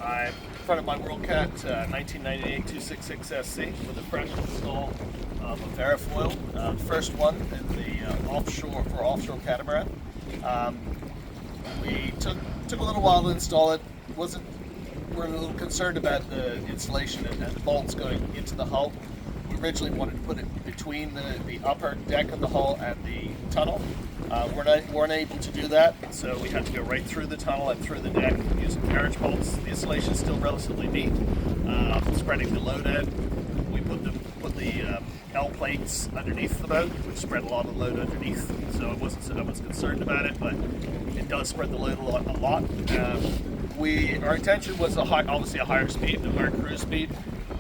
I'm in front of my WorldCat 1998 266SC with a fresh install of a Verafoil, first one in the offshore for offshore catamaran. We took a little while to install it. We're a little concerned about the insulation and the bolts going into the hull. We originally wanted to put it between the upper deck of the hull and the tunnel. Weren't able to do that, so we had to go right through the tunnel and through the deck using carriage bolts. The insulation is still relatively neat. Spreading the load out, we put the L plates underneath the boat, which spread a lot of load underneath. So I was concerned about it, but it does spread the load a lot. Our intention was obviously a higher speed, a higher cruise speed.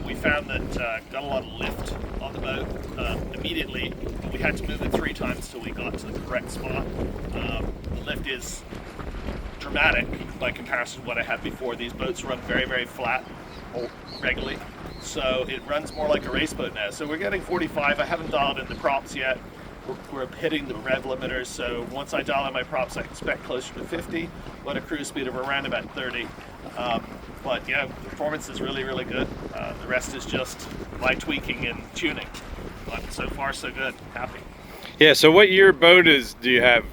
We found that got a lot of lift on the boat immediately. We had to move it 3 times till we got to the correct spot. The lift is dramatic by comparison to what I had before. These boats run very, very flat regularly, so it runs more like a race boat now. So we're getting 45. I haven't dialed in the props yet. We're hitting the rev limiters, so once I dial in my props, I expect closer to 50, but a cruise speed of around about 30. But yeah, performance is really, really good. The rest is just my tweaking and tuning. But so far, so good. Happy. Yeah, so what year boat do you have?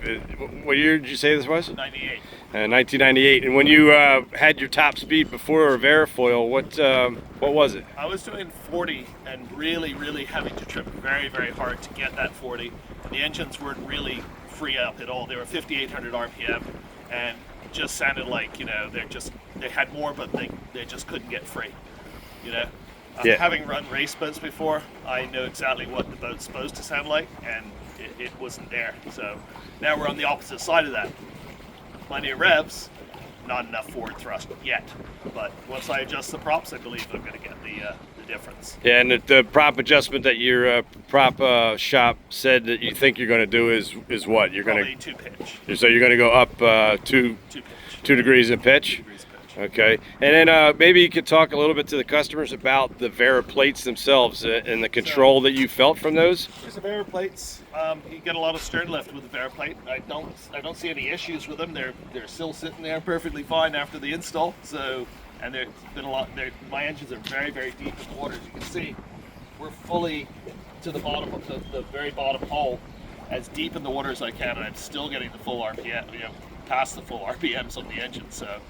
What year did you say this was? 98. 1998. And when you had your top speed before Verafoil, what was it? I was doing 40 and really, really having to trip very, very hard to get that 40. The engines weren't really free up at all. They were 5,800 RPM and just sounded like, they had more, but they just couldn't get free, Yeah. Having run race boats before, I know exactly what the boat's supposed to sound like, and it wasn't there. So now we're on the opposite side of that. Plenty of revs, not enough forward thrust yet. But once I adjust the props, I believe I'm going to get the difference. Yeah, and the prop adjustment that your prop shop said that you think you're going to do is what? You're Probably going to 2 pitch. So you're going to go up 2 degrees in pitch. 2 degrees pitch. Okay, and then maybe you could talk a little bit to the customers about the VARA plates themselves and the control that you felt from those. There's the VARA plates. You get a lot of stern lift with the VARA plate. I don't see any issues with them. They're still sitting there perfectly fine after the install. So, and there's been a lot. My engines are very, very deep in the water. As you can see, we're fully to the bottom of the very bottom hole, as deep in the water as I can, and I'm still getting the full RPM. Past the full RPMs on the engine. So.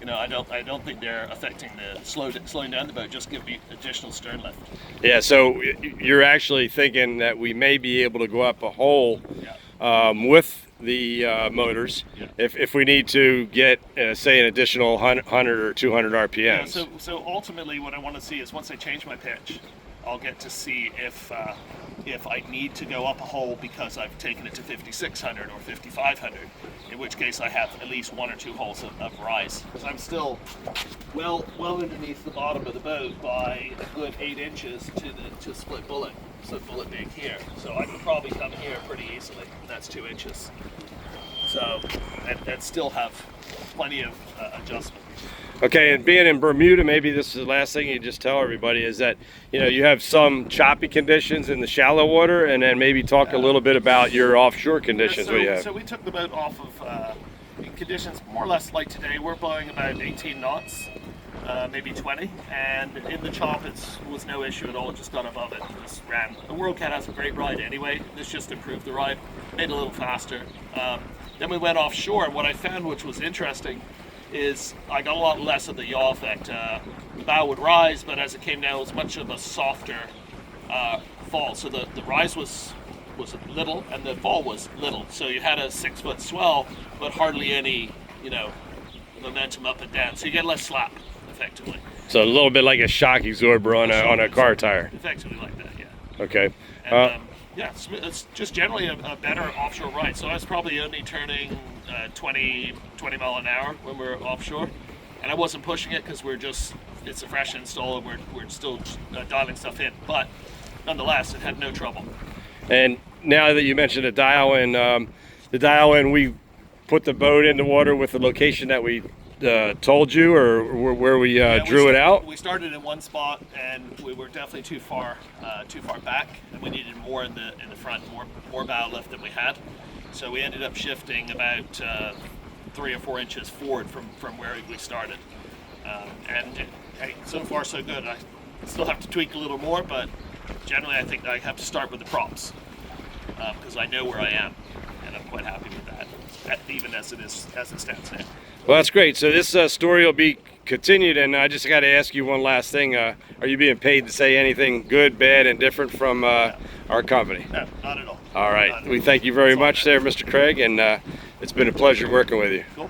I don't think they're affecting the slowing down the boat. Just give me additional stern lift. Yeah, so you're actually thinking that we may be able to go up a hole with the motors if we need to get say an additional 100 or 200 RPMs. Yeah, so ultimately what I want to see is once I change my pitch, I'll get to see if I need to go up a hole because I've taken it to 5,600 or 5,500, in which case I have at least 1 or 2 holes of rise. Because I'm still well underneath the bottom of the boat by a good 8 inches to split bullet, so bullet being here. So I can probably come here pretty easily, and that's 2 inches. So, and still have plenty of adjustment. Okay, and being in Bermuda, maybe this is the last thing you just tell everybody is that you have some choppy conditions in the shallow water, and then maybe talk a little bit about your offshore conditions. So we took the boat off of in conditions more or less like today. We're blowing about 18 knots, maybe 20, and in the chop it was no issue at all. It just got above it. Just ran. The WorldCat has a great ride anyway. This just improved the ride, made it a little faster. Then we went offshore, and what I found, which was interesting, is I got a lot less of the yaw effect. The bow would rise, but as it came down, it was much of a softer fall. So the rise was little, and the fall was little. So you had a 6-foot swell, but hardly any, momentum up and down. So you get less slap, effectively. So a little bit like a shock absorber on a car tire. Effectively like that, yeah. Okay. And, yeah, it's just generally a better offshore ride. So I was probably only turning 20 mile an hour when we were offshore, and I wasn't pushing it because it's a fresh install and we're still dialing stuff in. But nonetheless, it had no trouble. And now that you mentioned the dial in, we put the boat in the water with the location that we told you, or where we drew it out? We started in one spot, and we were definitely too far back, and we needed more in the front, more bow lift than we had. So we ended up shifting about 3 or 4 inches forward from where we started. Hey, so far so good. I still have to tweak a little more, but generally I think I have to start with the props because I know where I am, and I'm quite happy with that, even as it stands now. Well, that's great. So this story will be continued, and I just got to ask you one last thing. Are you being paid to say anything good, bad, and different from our company? No, not at all. All right. We thank you very much there, Mr. Craig, and it's been a pleasure working with you. Cool.